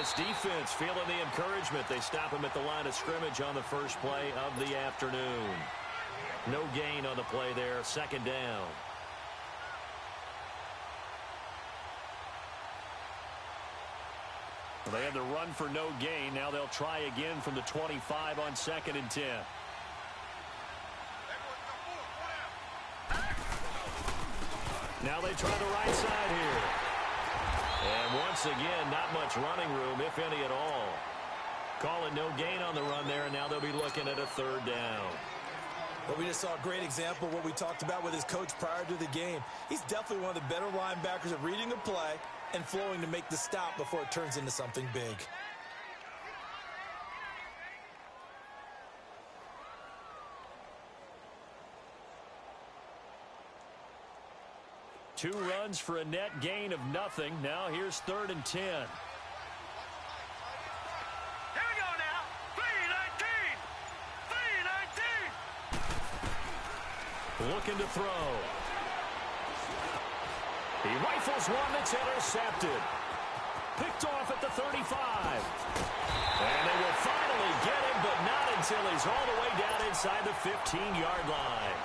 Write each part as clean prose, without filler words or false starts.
this defense feeling the encouragement. They stop him at the line of scrimmage on the first play of the afternoon. No gain on the play there, second down. They had the run for no gain. Now they'll try again from the 25 on 2nd and 10. Now they try the right side here. And once again, not much running room, if any at all. Call it no gain on the run there, and now they'll be looking at a 3rd down. Well, we just saw a great example of what we talked about with his coach prior to the game. He's definitely one of the better linebackers at reading a play and flowing to make the stop before it turns into something big. Two runs for a net gain of nothing. Now here's 3rd and 10. Here we go now. 3-19. 3-19. Looking to throw. He rifles one that's intercepted. Picked off at the 35. And they will finally get him, but not until he's all the way down inside the 15-yard line.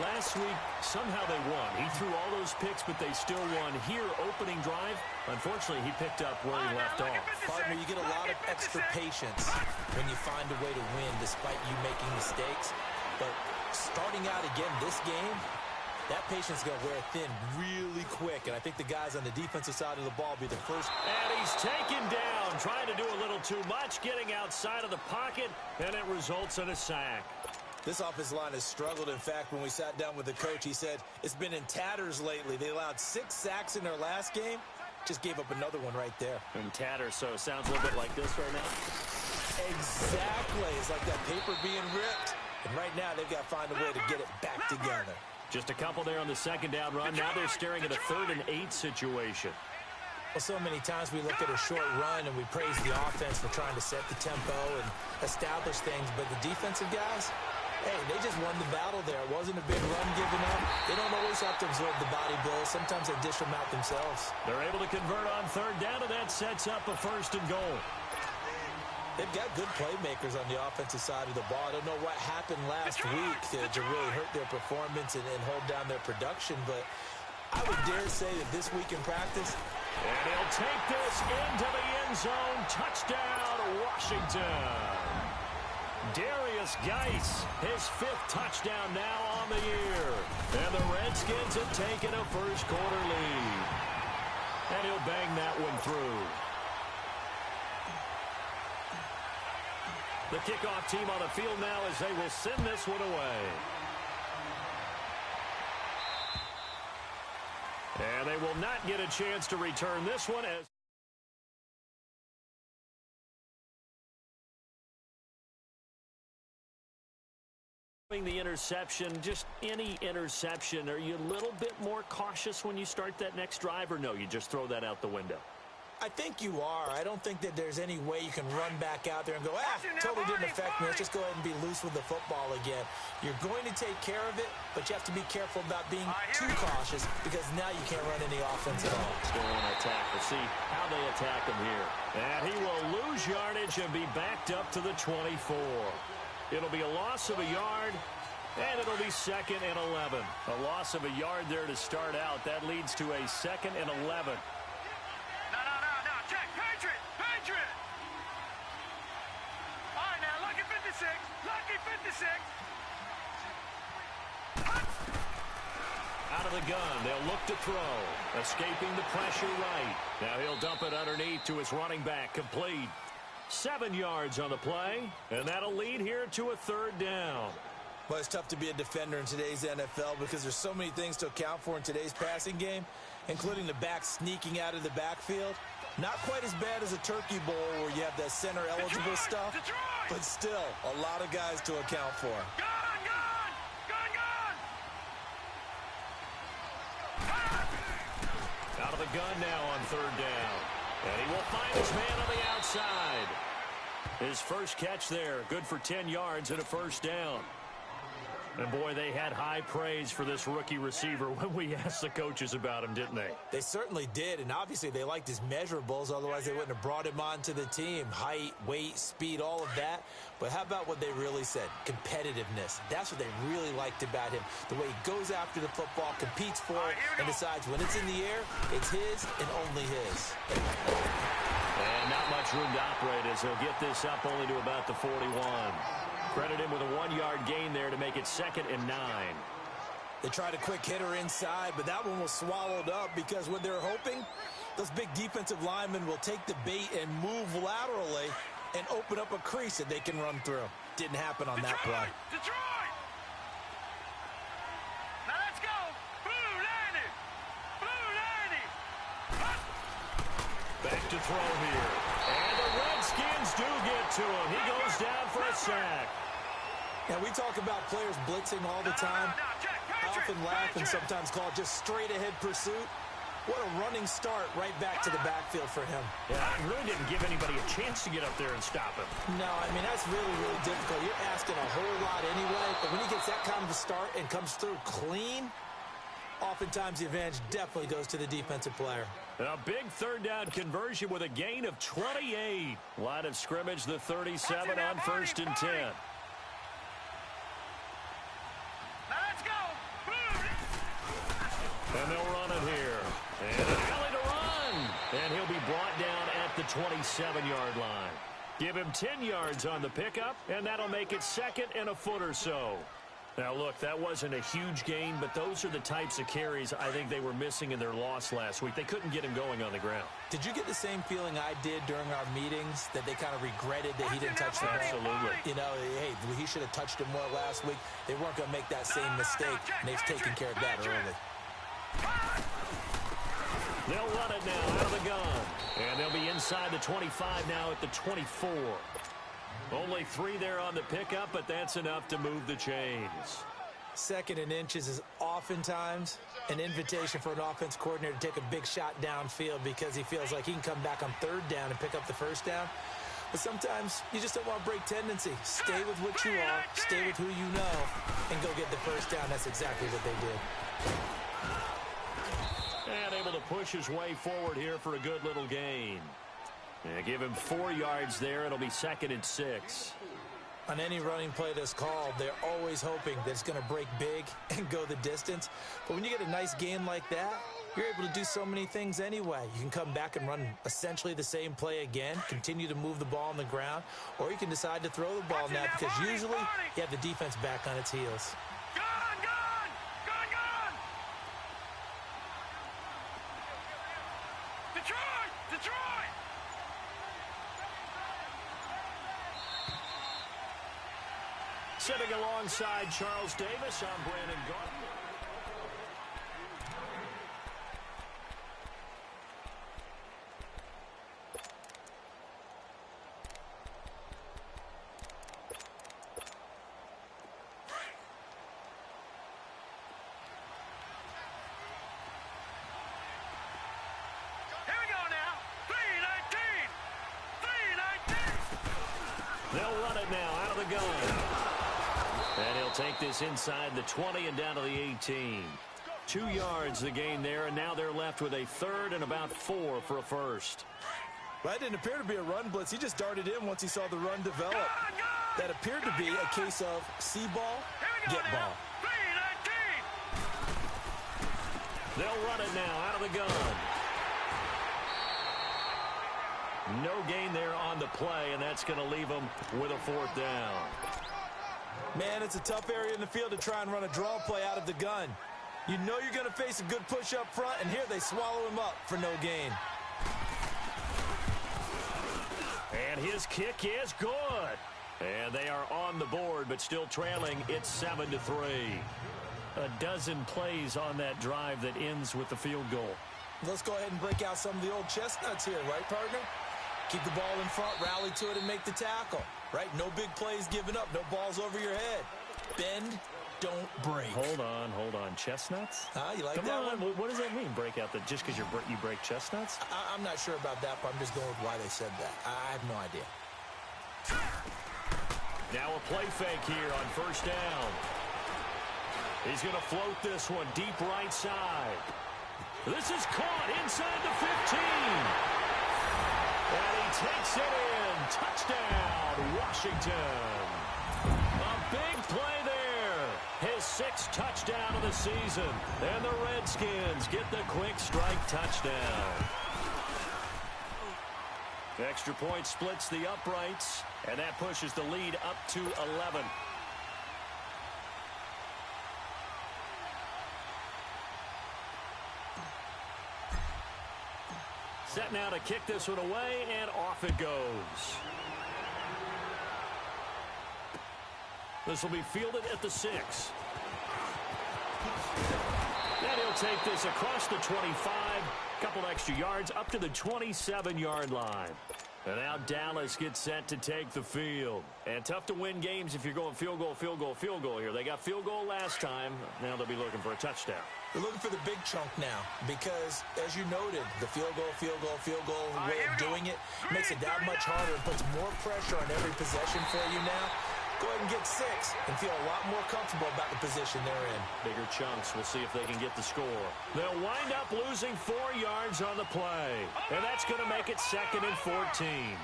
Last week, somehow they won. He threw all those picks, but they still won. Here, opening drive, unfortunately, he picked up where he left off. Partner, you get a lot of extra patience when you find a way to win despite you making mistakes. But starting out again this game, that patience is going to wear thin really quick. And I think the guys on the defensive side of the ball will be the first. And he's taken down, trying to do a little too much, getting outside of the pocket, and it results in a sack. This offensive line has struggled. In fact, when we sat down with the coach, he said it's been in tatters lately. They allowed 6 sacks in their last game. Just gave up another one right there. In tatters, so it sounds a little bit like this right now. Exactly. It's like that paper being ripped. And right now, they've got to find a way to get it back together. Just a couple there on the 2nd down run. Now they're staring at a 3rd and 8 situation. Well, so many times we look at a short run and we praise the offense for trying to set the tempo and establish things. But the defensive guys, hey, they just won the battle there. It wasn't a big run given up. They don't always have to absorb the body blows. Sometimes they dish them out themselves. They're able to convert on 3rd down, and that sets up a 1st and goal. They've got good playmakers on the offensive side of the ball. I don't know what happened last week to really hurt their performance and hold down their production, but I would dare say that this week in practice. And he'll take this into the end zone. Touchdown, Washington. Darius Geis, his 5th touchdown now on the year. And the Redskins have taken a first-quarter lead. And he'll bang that one through. The kickoff team on the field now as they will send this one away. And they will not get a chance to return this one as the interception, just any interception. Are you a little bit more cautious when you start that next drive, or no, you just throw that out the window? I think you are. I don't think that there's any way you can run back out there and go, totally didn't affect me. Let's just go ahead and be loose with the football again. You're going to take care of it, but you have to be careful about being too cautious because now you can't run any offense at all. Still on attack. We'll see how they attack him here. And he will lose yardage and be backed up to the 24. It'll be a loss of a yard, and it'll be 2nd and 11. A loss of a yard there to start out. That leads to a 2nd and 11. Out of the gun, they'll look to throw. Escaping the pressure right. Now he'll dump it underneath to his running back. Complete. 7 yards on the play, and that'll lead here to a 3rd down. Well, it's tough to be a defender in today's NFL because there's so many things to account for in today's passing game, including the back sneaking out of the backfield. Not quite as bad as a turkey bowl where you have that center-eligible stuff, but still a lot of guys to account for. Out of the gun now on 3rd down. And he will find his man on the outside. His first catch there, good for 10 yards and a 1st down. And, boy, they had high praise for this rookie receiver when we asked the coaches about him, didn't they? They certainly did, and obviously they liked his measurables. Otherwise, they wouldn't have brought him onto the team. Height, weight, speed, all of that. But how about what they really said? Competitiveness. That's what they really liked about him. The way he goes after the football, competes for it, and decides when it's in the air, it's his and only his. And not much room to operate as he'll get this up only to about the 41. Credit him with a 1-yard gain there to make it 2nd and 9. They tried a quick hitter inside, but that one was swallowed up because when they're hoping, those big defensive linemen will take the bait and move laterally and open up a crease that they can run through. Didn't happen on that play. Detroit! Now let's go! Blue 90! Blue 90! Back to throw here. And the Redskins do get to him. He goes down for a sack. Now, we talk about players blitzing all the time. I often laugh and sometimes call it just straight-ahead pursuit. What a running start right back to the backfield for him. Yeah, it really didn't give anybody a chance to get up there and stop him. No, I mean, that's really, really difficult. You're asking a whole lot anyway, but when he gets that kind of a start and comes through clean, oftentimes the advantage definitely goes to the defensive player. A big 3rd down conversion with a gain of 28. Line of scrimmage, the 37 on 1st and 10. And they'll run it here. And an alley to run. And he'll be brought down at the 27-yard line. Give him 10 yards on the pickup, and that'll make it 2nd and a foot or so. Now, look, that wasn't a huge gain, but those are the types of carries I think they were missing in their loss last week. They couldn't get him going on the ground. Did you get the same feeling I did during our meetings, that they kind of regretted that he didn't touch the ball? Absolutely. You know, hey, he should have touched him more last week. They weren't going to make that same mistake, and they've taken care of that early. They'll run it now out of the gun. And they'll be inside the 25 now at the 24. Only 3 there on the pickup, but that's enough to move the chains. 2nd and inches is oftentimes an invitation for an offense coordinator to take a big shot downfield because he feels like he can come back on 3rd down and pick up the 1st down. But sometimes you just don't want to break tendency. Stay with what you are, stay with who you know, and go get the 1st down. That's exactly what they did. And able to push his way forward here for a good little gain. And give him 4 yards there. It'll be 2nd and 6. On any running play that's called, they're always hoping that it's going to break big and go the distance. But when you get a nice gain like that, you're able to do so many things anyway. You can come back and run essentially the same play again, continue to move the ball on the ground, or you can decide to throw the ball now because usually you have the defense back on its heels. Detroit! Sitting alongside Charles Davis, I'm Brandon Gordon. They'll run it now out of the gun. And he'll take this inside the 20 and down to the 18. 2 yards the gain there, and now they're left with a 3rd and about 4 for a first. That didn't appear to be a run blitz. He just darted in once he saw the run develop. That appeared to be a case of see ball, get ball. They'll run it now out of the gun. No gain there on the play, and that's going to leave them with a 4th down. Man, it's a tough area in the field to try and run a draw play out of the gun. You know you're going to face a good push up front, and here they swallow him up for no gain. And his kick is good. And they are on the board, but still trailing. It's 7-3. A dozen plays on that drive that ends with the field goal. Let's go ahead and break out some of the old chestnuts here, right, partner? Keep the ball in front, rally to it, and make the tackle, right? No big plays given up, no balls over your head. Bend, don't break. Hold on. Chestnuts? You like Come that on. one? What does that mean, break out? Just because you break chestnuts? I'm not sure about that, but I'm just going with why they said that. I have no idea. Now a play fake here on 1st down. He's going to float this one deep right side. This is caught inside the 15. And he takes it in. Touchdown, Washington. A big play there. His 6th touchdown of the season. And the Redskins get the quick strike touchdown. The extra point splits the uprights, and that pushes the lead up to 11. Set now to kick this one away, and off it goes. This will be fielded at the 6. And he'll take this across the 25. Couple extra yards up to the 27-yard line. And now Dallas gets set to take the field. And tough to win games if you're going field goal, field goal, field goal here. They got field goal last time. Now they'll be looking for a touchdown. They're looking for the big chunk now because, as you noted, the field goal way of doing it makes it that much harder and puts more pressure on every possession for you now. Go ahead and get 6 and feel a lot more comfortable about the position they're in. Bigger chunks. We'll see if they can get the score. They'll wind up losing 4 yards on the play. And that's going to make it 2nd and 14. Here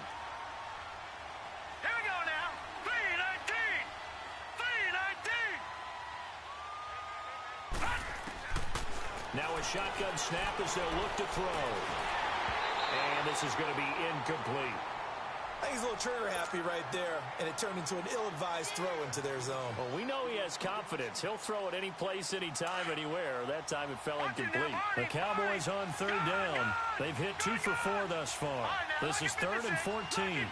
we go now. 3-19. 3-19. Now a shotgun snap as they'll look to throw. And this is going to be incomplete. I think he's a little trigger happy right there, and it turned into an ill-advised throw into their zone. Well, we know he has confidence. He'll throw it any place, anytime, anywhere. That time it fell incomplete. The Cowboys on 3rd down. They've hit 2 for 4 thus far. This is 3rd and 14.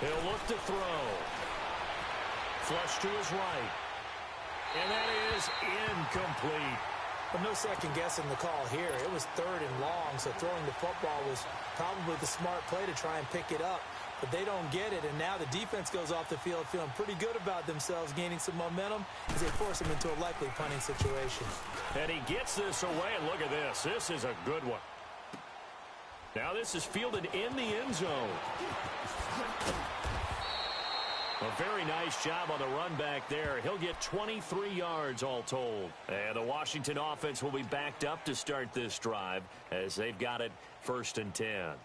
He'll look to throw. Flush to his right. And that is incomplete. But no second guessing the call here. It was 3rd and long, so throwing the football was probably the smart play to try and pick it up. But they don't get it, and now the defense goes off the field feeling pretty good about themselves, gaining some momentum as they force them into a likely punting situation. And he gets this away, and look at this. This is a good one. Now this is fielded in the end zone. A very nice job on the run back there. He'll get 23 yards all told. And the Washington offense will be backed up to start this drive as they've got it 1st and 10.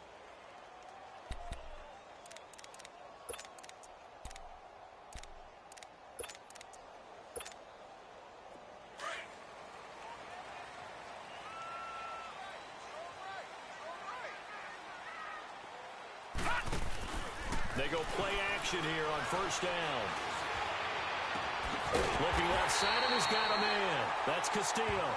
They go play action here on 1st down. Looking left side, and he's got a man. That's Castillo.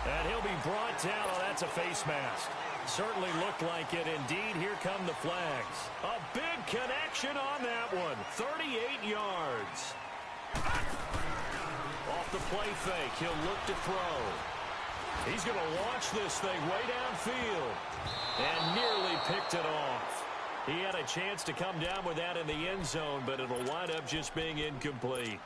And he'll be brought down. Oh, that's a face mask. Certainly looked like it. Indeed, here come the flags. A big connection on that one. 38 yards. Off the play fake, he'll look to throw. He's going to launch this thing way downfield. And nearly picked it off. He had a chance to come down with that in the end zone, but it'll wind up just being incomplete.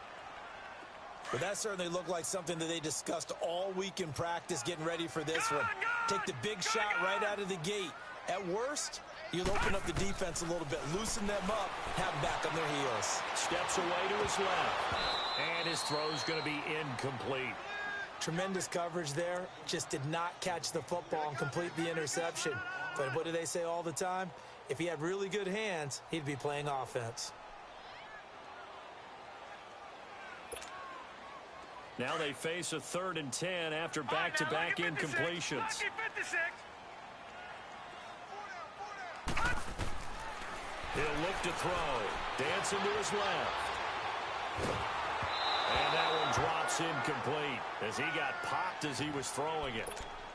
But that certainly looked like something that they discussed all week in practice, getting ready for this one. Take the big shot right out of the gate. At worst, you'll open up the defense a little bit, loosen them up, have them back on their heels. Steps away to his left, and his throw's going to be incomplete. Tremendous coverage there. Just did not catch the football and complete the interception. But what do they say all the time? If he had really good hands, he'd be playing offense. Now they face a 3rd and 10 after back-to-back incompletions. He'll look to throw. Dancing to his left. And that one drops incomplete as he got popped as he was throwing it.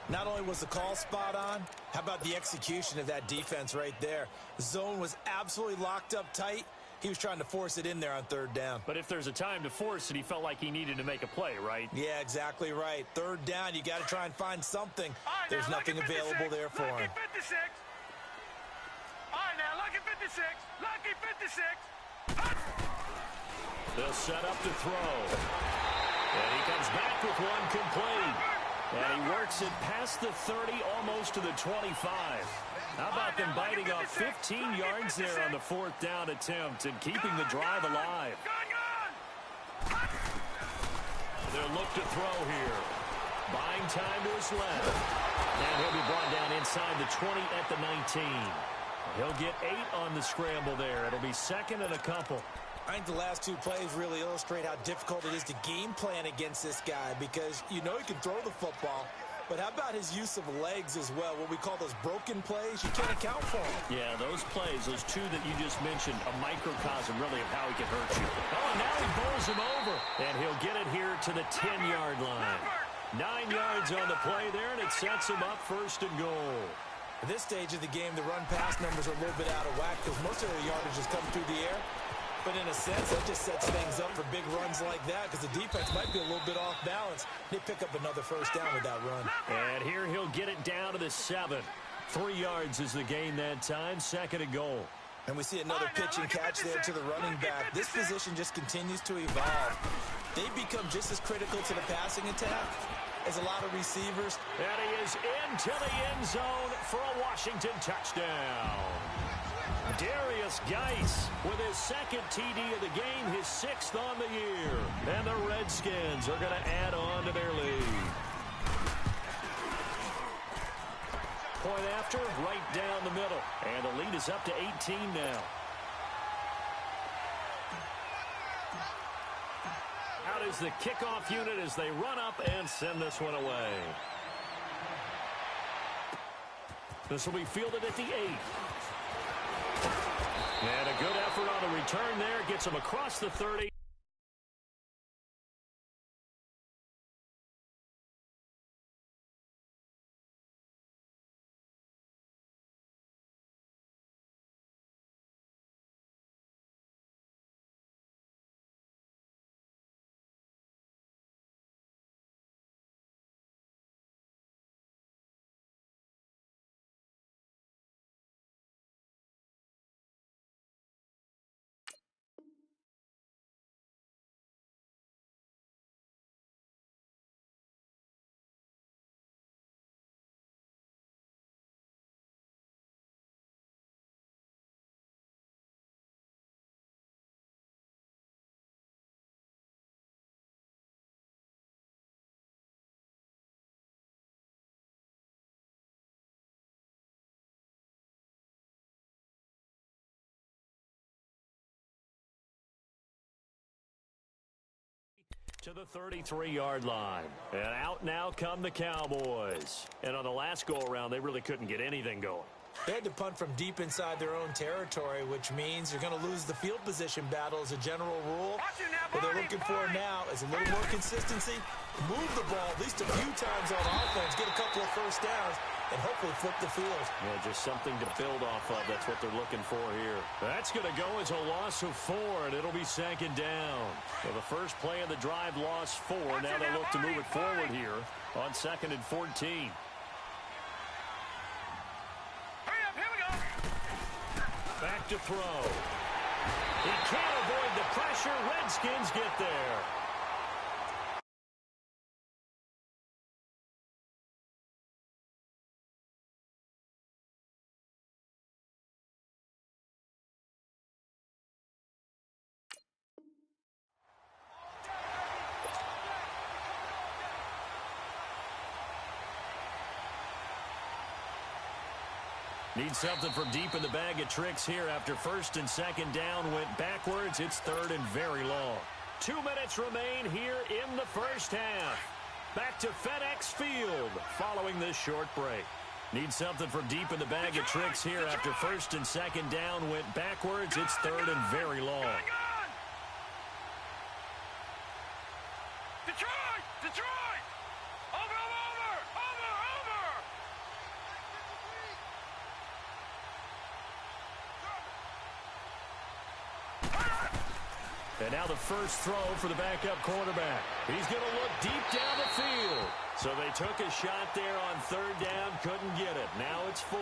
Not only was the call spot on, how about the execution of that defense right there? The zone was absolutely locked up tight. He was trying to force it in there on 3rd down. But if there's a time to force it, he felt like he needed to make a play, right? Yeah, exactly right. 3rd down, you got to try and find something. There's nothing available there for him. All right, now, lucky 56. Lucky 56. They'll set up to throw. And he comes back with one complete. And he works it past the 30, almost to the 25. How about them biting off 15 yards there on the fourth down attempt and keeping the drive alive? They'll look to throw here. Buying time to his left. And he'll be brought down inside the 20 at the 19. He'll get 8 on the scramble there. It'll be second and a couple. I think the last 2 plays really illustrate how difficult it is to game plan against this guy because you know he can throw the football. But how about his use of legs as well? What we call those broken plays, you can't account for them. Yeah, those plays, those 2 that you just mentioned, a microcosm really of how he can hurt you. Oh, and now he bowls him over. And he'll get it here to the 10-yard line. 9 yards on the play there, and it sets him up first and goal. At this stage of the game, the run-pass numbers are a little bit out of whack because most of their yardage is coming through the air. But in a sense, that just sets things up for big runs like that because the defense might be a little bit off balance. They pick up another first down with that run. And here he'll get it down to the 7. 3 yards is the gain that time, second and goal. And we see another pitch and catch there to the running back. This position just continues to evolve. They become just as critical to the passing attack as a lot of receivers. And he is into the end zone for a Washington touchdown. Darius Geis with his second TD of the game, his 6th on the year. And the Redskins are going to add on to their lead. Point after, right down the middle. And the lead is up to 18 now. Out is the kickoff unit as they run up and send this one away. This will be fielded at the 8. And a good effort on the return there. Gets him across the 30. To the 33-yard line. And out now come the Cowboys. And on the last go-around, they really couldn't get anything going. They had to punt from deep inside their own territory, which means you're going to lose the field position battle as a general rule. What they're looking for now is a little more consistency, move the ball at least a few times on offense, get a couple of first downs, and hopefully flip the field. Yeah, just something to build off of. That's what they're looking for here. That's going to go as a loss of 4, and it'll be second down. So the first play of the drive lost 4. Now they look to move it forward here on 2nd and 14. Back to throw. He can't avoid the pressure. Redskins get there. Need something from deep in the bag of tricks here after 1st and 2nd down went backwards. It's 3rd and very long. 2 minutes remain here in the first half. Back to FedEx Field following this short break. Need something from deep in the bag of tricks here after 1st and 2nd down went backwards. It's 3rd and very long. Detroit! Detroit! Over! And now the first throw for the backup quarterback. He's going to look deep down the field. So they took a shot there on 3rd down, couldn't get it. Now it's 4.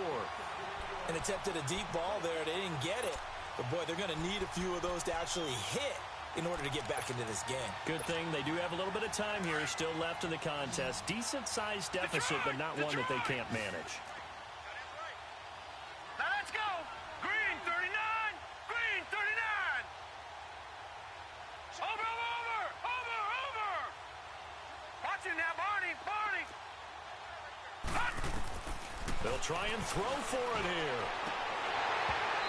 And attempted a deep ball there. They didn't get it. But, boy, they're going to need a few of those to actually hit in order to get back into this game. Good thing they do have a little bit of time here still left in the contest. Decent-sized deficit, but not one that they can't manage. They'll try and throw for it here.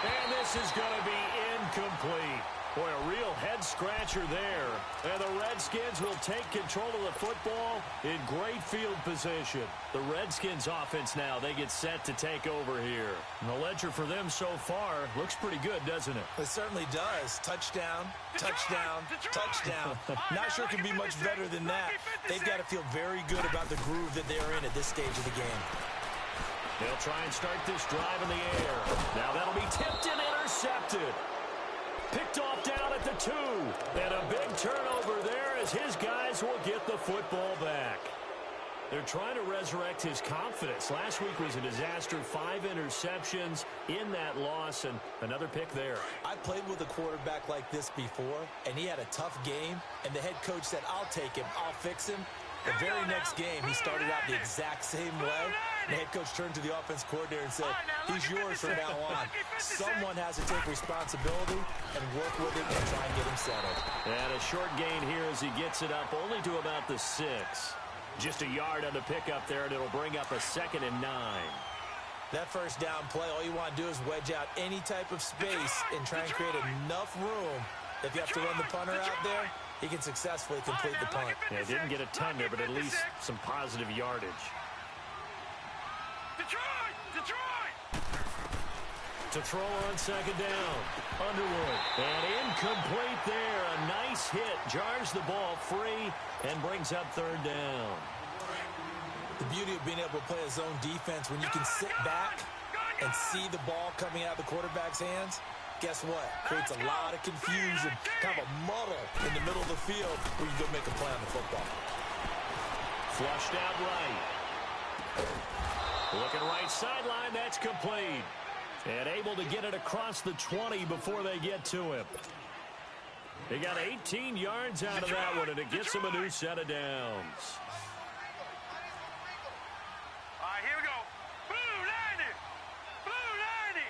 And this is going to be incomplete. Boy, a real head-scratcher there. And the Redskins will take control of the football in great field position. The Redskins offense now, they get set to take over here. And the ledger for them so far looks pretty good, doesn't it? It certainly does. Touchdown, touchdown, touchdown. Not sure it can be much better than that. They've got to feel very good about the groove that they're in at this stage of the game. They'll try and start this drive in the air. Now that'll be tipped and intercepted. Picked off down at the 2. And a big turnover there as his guys will get the football back. They're trying to resurrect his confidence. Last week was a disaster. 5 interceptions in that loss, and another pick there. I played with a quarterback like this before, and he had a tough game, and the head coach said, I'll take him, I'll fix him. The very next game, he started out the exact same way. The head coach turned to the offense coordinator and said, he's yours from now on. Someone has to take responsibility and work with him and try and get him settled. And a short gain here as he gets it up only to about the 6. Just a yard on the pickup there, and it'll bring up a 2nd and 9. That first down play, all you want to do is wedge out any type of space and try and create enough room. If you have to run the punter out there, he can successfully complete the punt. Yeah, didn't get a ton there, but at least some positive yardage. To throw on 2nd down. Underwood. And incomplete there. A nice hit. Jars the ball free and brings up 3rd down. The beauty of being able to play a zone defense when you can sit back and see the ball coming out of the quarterback's hands, guess what? Creates a lot of confusion, kind of a muddle in the middle of the field where you go make a play on the football. Flushed out right. Looking right sideline, that's complete. And able to get it across the 20 before they get to him. They got 18 yards out of that one, and it gets him a new set of downs. All right, here we go. Blue 90. Blue 90.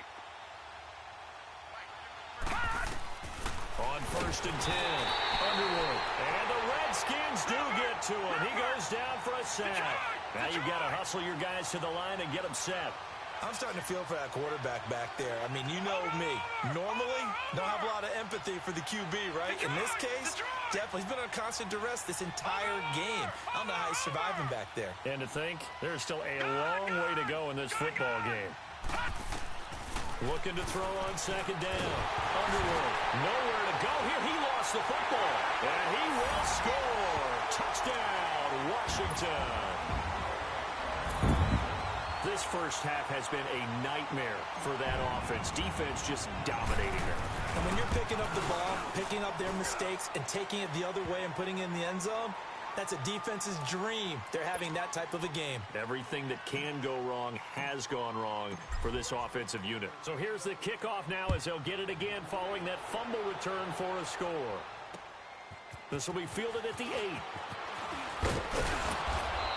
On 1st and 10, Underwood. And the Redskins do get to him. He goes down for a sack. Now you've got to hustle your guys to the line and get them set. I'm starting to feel for that quarterback back there. I mean, you know me. Normally, don't have a lot of empathy for the QB, right? In this case, definitely. He's been on constant duress this entire game. I don't know how he's surviving back there. And to think, there's still a long way to go in this football game. Looking to throw on 2nd down. Underwood, nowhere to go here. He lost the football. And he will score. Touchdown, Washington. This first half has been a nightmare for that offense. Defense just dominating her. And when you're picking up the ball, picking up their mistakes, and taking it the other way and putting it in the end zone, that's a defense's dream. They're having that type of a game. Everything that can go wrong has gone wrong for this offensive unit. So here's the kickoff now as they'll get it again following that fumble return for a score. This will be fielded at the 8.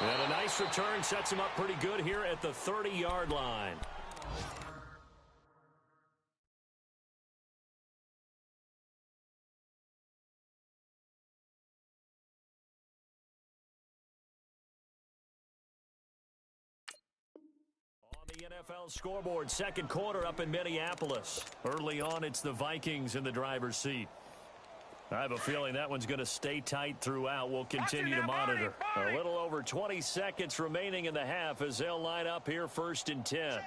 And a nice return sets him up pretty good here at the 30-yard line. On the NFL scoreboard, 2nd quarter up in Minneapolis. Early on, it's the Vikings in the driver's seat. I have a feeling that one's going to stay tight throughout. We'll continue to monitor. A little over 20 seconds remaining in the half as they'll line up here 1st and 10.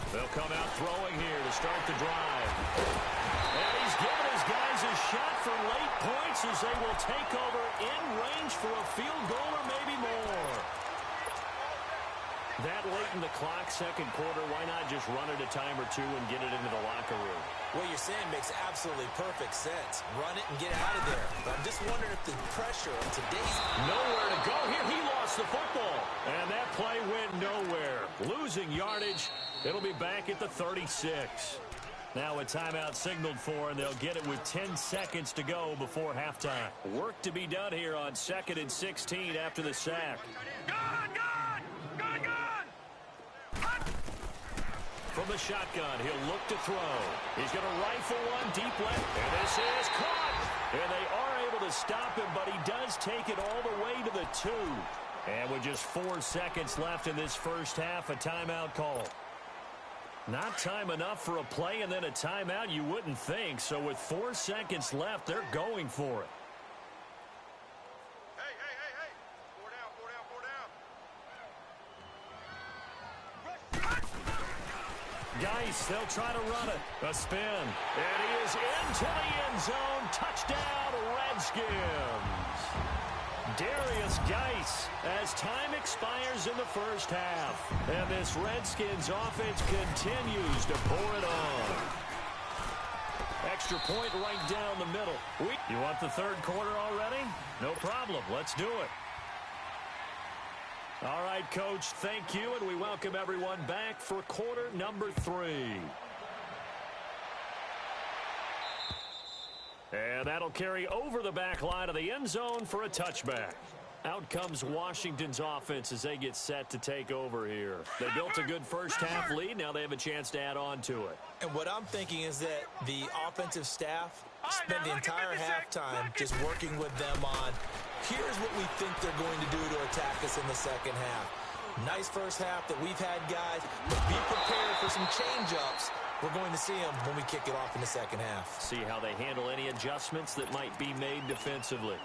They'll come out throwing here to start the drive. And he's given his guys a shot for late points as they will take over in range for a field goal or maybe more. That late in the clock, 2nd quarter, why not just run it a time or two and get it into the locker room? What you're saying makes absolutely perfect sense. Run it and get out of there. But I'm just wondering if the pressure of today's... Nowhere to go here. He lost the football. And that play went nowhere. Losing yardage. It'll be back at the 36. Now a timeout signaled for, and they'll get it with 10 seconds to go before halftime. Work to be done here on 2nd and 16 after the sack. From the shotgun, he'll look to throw. He's going to rifle one deep left, and this is caught. And they are able to stop him, but he does take it all the way to the 2. And with just 4 seconds left in this first half, a timeout call. Not time enough for a play and then a timeout, you wouldn't think. So with 4 seconds left, they're going for it. Hey, hey, hey, hey. 4 down, 4 down, 4 down. Geis, they'll try to run it. A spin. And he is into the end zone. Touchdown, Redskins. Darius Geis as time expires in the first half. And this Redskins offense continues to pour it on. Extra point right down the middle. You want the third quarter already? No problem. Let's do it. All right, Coach, thank you, and we welcome everyone back for quarter number 3. And that'll carry over the back line of the end zone for a touchback. Out comes Washington's offense as they get set to take over here. They built a good first half lead. Now they have a chance to add on to it. And what I'm thinking is that the offensive staff spend the entire halftime just working with them on, here's what we think they're going to do to attack us in the second half. Nice first half that we've had, guys, but be prepared for some change-ups. We're going to see them when we kick it off in the second half. See how they handle any adjustments that might be made defensively.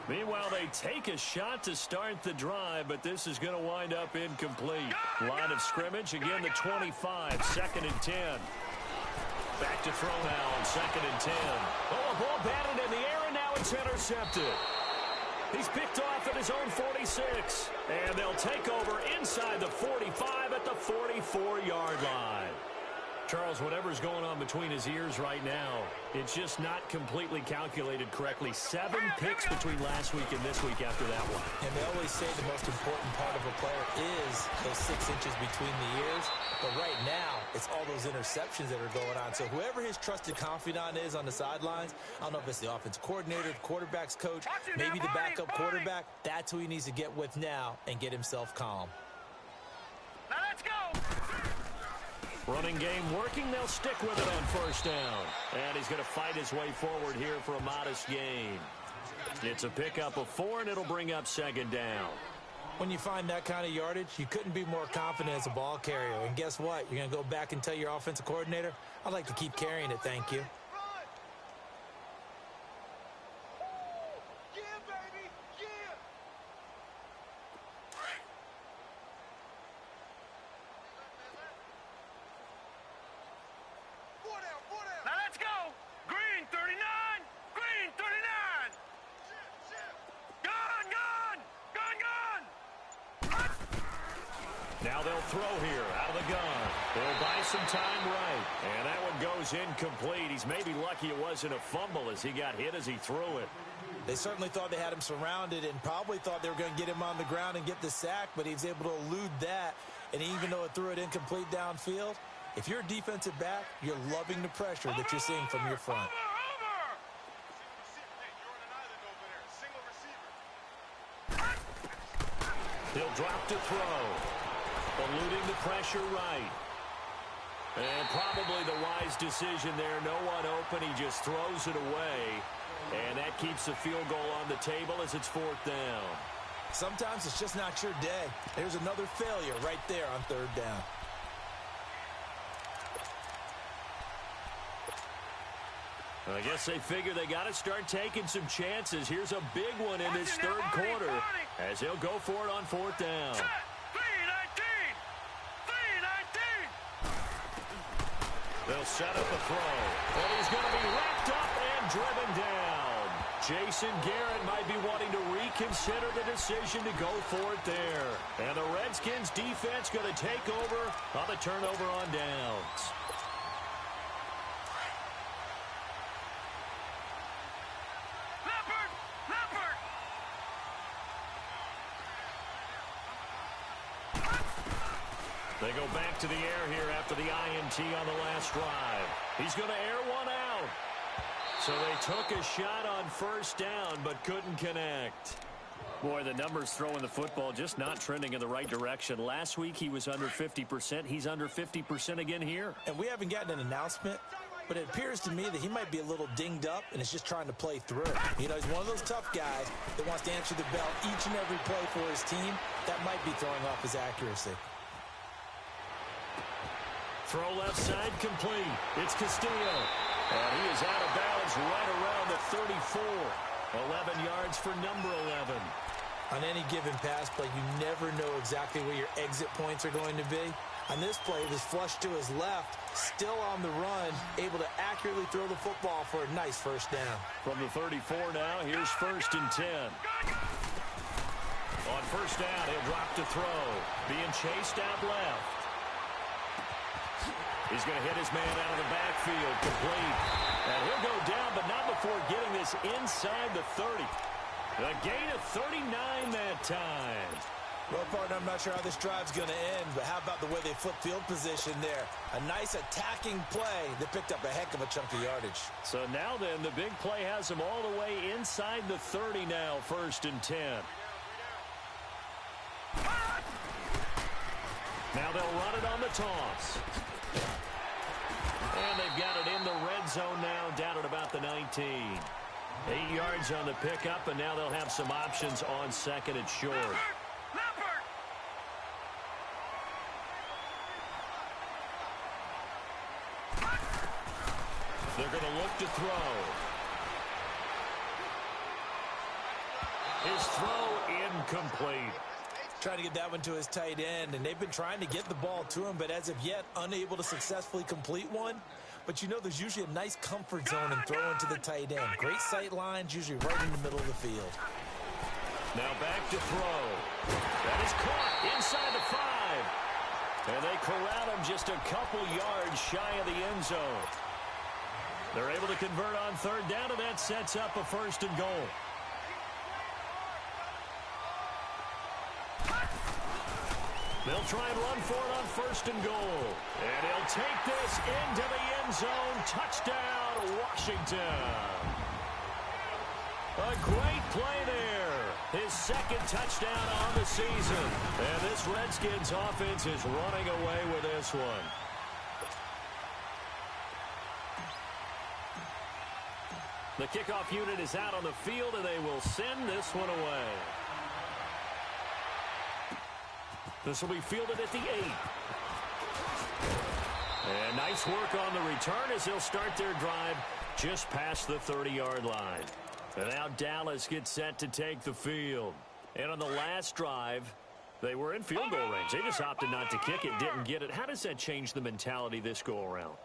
Meanwhile, they take a shot to start the drive, but this is going to wind up incomplete. Line of scrimmage, again the 25, 2nd and 10. Back to throw now on 2nd and 10. Oh, a ball batted in the air, and now it's intercepted. He's picked off at his own 46. And they'll take over inside the 45 at the 44-yard line. Charles, whatever's going on between his ears right now, it's just not completely calculated correctly. 7 picks between last week and this week after that one. And they always say the most important part of a player is those 6 inches between the ears. But right now, it's all those interceptions that are going on. So whoever his trusted confidant is on the sidelines, I don't know if it's the offensive coordinator, the quarterback's coach, maybe the backup quarterback, that's who he needs to get with now and get himself calm. Now let's go. Running game working. They'll stick with it on first down. And he's going to fight his way forward here for a modest gain. It's a pickup of 4, and it'll bring up 2nd down. When you find that kind of yardage, you couldn't be more confident as a ball carrier. And guess what? You're going to go back and tell your offensive coordinator, I'd like to keep carrying it, thank you. Yeah, baby. Yeah. Now let's go. Green 39. Green 39. Gun, gun. Gun, gun. Now they'll throw here out of the gun. They'll buy some time right. And that one goes incomplete. He's maybe lucky it wasn't a fumble as he got hit as he threw it. They certainly thought they had him surrounded and probably thought they were going to get him on the ground and get the sack, but he was able to elude that. And even though it threw it incomplete downfield, if you're a defensive back, you're loving the pressure that you're seeing from your front. He'll drop to throw. Eluding the pressure right. And probably the wise decision there. No one open. He just throws it away. And that keeps the field goal on the table as it's 4th down. Sometimes it's just not your day. There's another failure right there on 3rd down. I guess they figure they got to start taking some chances. Here's a big one in this 3rd quarter as they'll go for it on 4th down. 319. 319. They'll set up a throw. And he's going to be wrapped up and driven down. Jason Garrett might be wanting to reconsider the decision to go for it there. And the Redskins defense going to take over on the turnover on downs. They go back to the air here after the INT on the last drive. He's going to air one out. So they took a shot on 1st down but couldn't connect. Boy, the numbers throwing the football just not trending in the right direction. Last week he was under 50%. He's under 50% again here. And we haven't gotten an announcement, but it appears to me that he might be a little dinged up and is just trying to play through. You know, he's one of those tough guys that wants to answer the bell each and every play for his team. That might be throwing off his accuracy. Throw left side complete. It's Castillo. And he is out of bounds right around the 34. 11 yards for number 11. On any given pass play, you never know exactly where your exit points are going to be. On this play, it was flushed to his left, still on the run, able to accurately throw the football for a nice first down. From the 34 now, here's 1st and 10. On first down, he'll drop to throw. Being chased out left. He's going to hit his man out of the backfield, complete. And he'll go down, but not before getting this inside the 30. A gain of 39 that time. Well, partner, I'm not sure how this drive's going to end, but how about the way they flip field position there? A nice attacking play that picked up a heck of a chunk of yardage. So now then, the big play has him all the way inside the 30 now, 1st and 10. Now they'll run it on the toss. And they've got it in the red zone now, down at about the 19. 8 yards on the pickup, and now they'll have some options on 2nd and short. They're going to look to throw. His throw incomplete. Trying to get that one to his tight end, and they've been trying to get the ball to him, but as of yet, unable to successfully complete one. But you know there's usually a nice comfort zone in throwing to the tight end. Great sight lines, usually right in the middle of the field. Now back to throw. That is caught inside the 5. And they corral him just a couple yards shy of the end zone. They're able to convert on 3rd down, and that sets up a 1st and goal. They'll try and run for it on 1st and goal. And he'll take this into the end zone. Touchdown, Washington. A great play there. His 2nd touchdown on the season. And this Redskins offense is running away with this one. The kickoff unit is out on the field, and they will send this one away. This will be fielded at the 8. And nice work on the return as they'll start their drive just past the 30-yard line. And now Dallas gets set to take the field. And on the last drive, they were in field goal range. They just opted not to kick it, didn't get it. How does that change the mentality this go-around?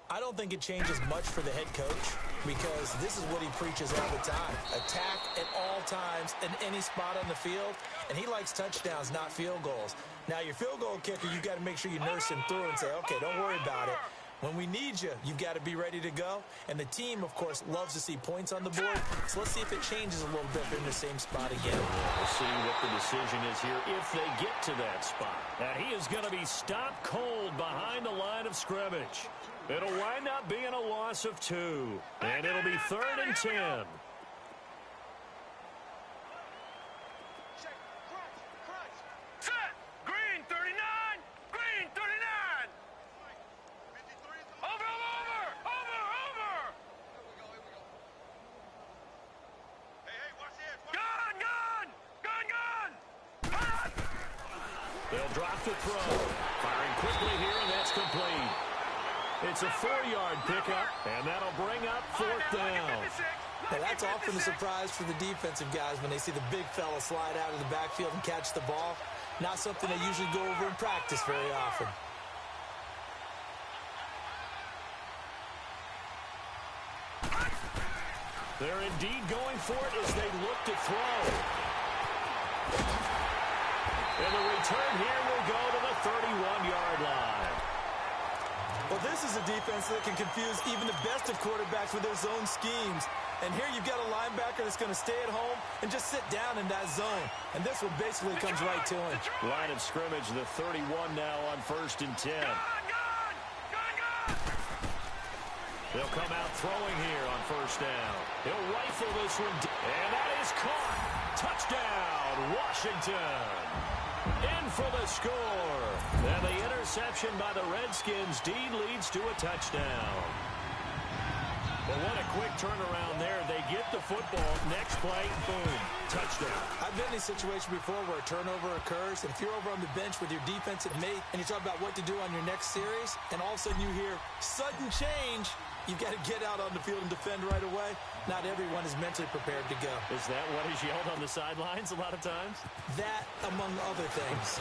I don't think it changes much for the head coach because this is what he preaches all the time. Attack at all times in any spot on the field, and he likes touchdowns, not field goals. Now, your field goal kicker, you've got to make sure you nurse him through and say, okay, don't worry about it. When we need you, you've got to be ready to go. And the team, of course, loves to see points on the board. So let's see if it changes a little bit if they're in the same spot again. We'll see what the decision is here if they get to that spot. Now, he is going to be stopped cold behind the line of scrimmage. It'll wind up being a loss of 2. And it'll be 3rd and 10. Set! Green 39! Green 39! Over! Hey, watch this! Gun! They'll drop the throw. Firing quickly here, and that's complete. It's a 4-yard pickup, and that'll bring up 4th down. Now, that's often a surprise for the defensive guys when they see the big fella slide out of the backfield and catch the ball. Not something they usually go over in practice very often. They're indeed going for it as they look to throw. And the return here will go to the 31-yard line. Well, this is a defense that can confuse even the best of quarterbacks with their zone schemes. And here you've got a linebacker that's going to stay at home and just sit down in that zone. And this one basically comes right to him. Line of scrimmage, the 31 now on 1st and 10. They'll come out throwing here on 1st down. He'll rifle this one, and that is caught. Touchdown, Washington. In for the score. And the interception by the Redskins. Dean leads to a touchdown. Well, what a quick turnaround there. They get the football. Next play, boom, touchdown. I've been in a situation before where a turnover occurs, and if you're over on the bench with your defensive mate and you're talking about what to do on your next series, and all of a sudden you hear sudden change, you've got to get out on the field and defend right away. Not everyone is mentally prepared to go. Is that what is yelled on the sidelines a lot of times? That, among other things.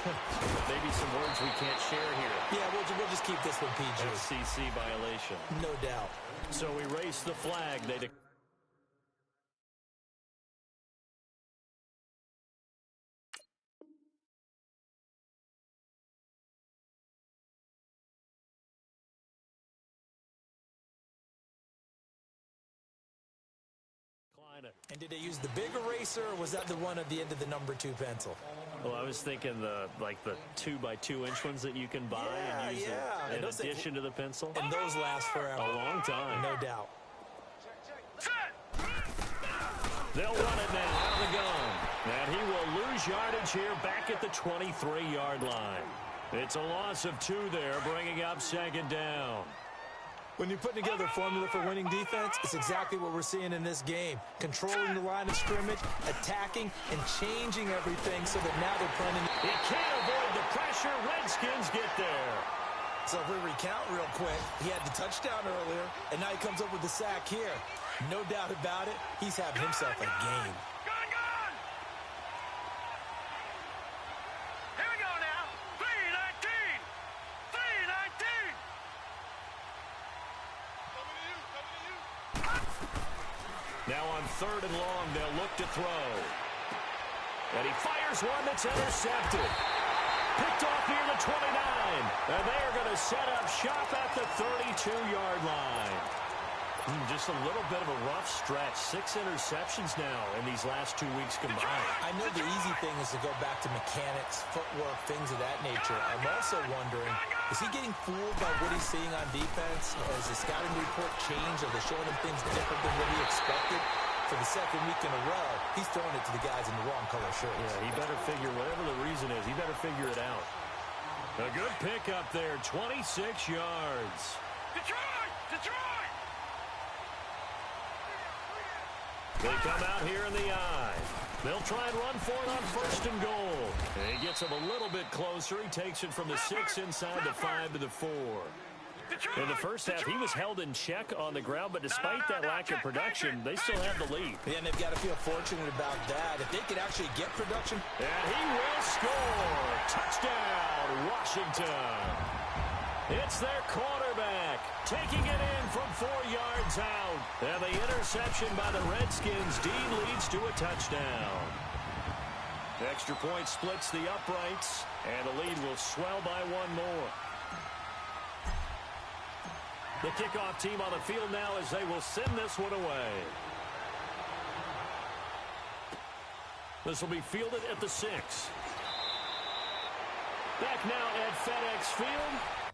Maybe some words we can't share here. Yeah, we'll just keep this one PG. FCC violation. No doubt. So we raise the flag. They And did they use the big eraser, or was that the one at the end of the number 2 pencil? Well, I was thinking the 2x2-inch ones that you can buy and use in addition to the pencil. And those last forever. A long time. No doubt. They'll run it now out of the gun. And he will lose yardage here back at the 23-yard line. It's a loss of 2 there, bringing up second down. When you put together a formula for winning defense, it's exactly what we're seeing in this game. Controlling the line of scrimmage, attacking, and changing everything so that now they're planning. He can't avoid the pressure. Redskins get there. So if we recount real quick, he had the touchdown earlier, and now he comes up with the sack here. No doubt about it, he's having himself a game. Gone! Here we go now. 319. 319. Now on 3rd and long, they'll look to throw. And he fires one that's intercepted. Picked off near the 29. And they are going to set up shop at the 32-yard line. Just a little bit of a rough stretch. 6 interceptions now in these last 2 weeks combined. I know the easy thing is to go back to mechanics, footwork, things of that nature. I'm also wondering, is he getting fooled by what he's seeing on defense? Has the scouting report changed? Are they showing him things different than what he expected? For the 2nd week in a row, he's throwing it to the guys in the wrong color shirts. Yeah, he better figure, whatever the reason is, he better figure it out. A good pick up there, 26 yards. Detroit! Detroit! They come out here in the eye. They'll try and run for it on 1st and goal. And he gets him a little bit closer. He takes it from the 6 inside the 5 to the 4. In the first half, he was held in check on the ground, but despite that lack of production, they still have the lead. Yeah, and they've got to feel fortunate about that. If they could actually get production. And he will score. Touchdown, Washington. It's their quarterback taking it in from 4 yards out. And the interception by the Redskins. Dean leads to a touchdown. Extra point splits the uprights, and the lead will swell by 1 more. The kickoff team on the field now as they will send this one away. This will be fielded at the 6. Back now at FedEx Field.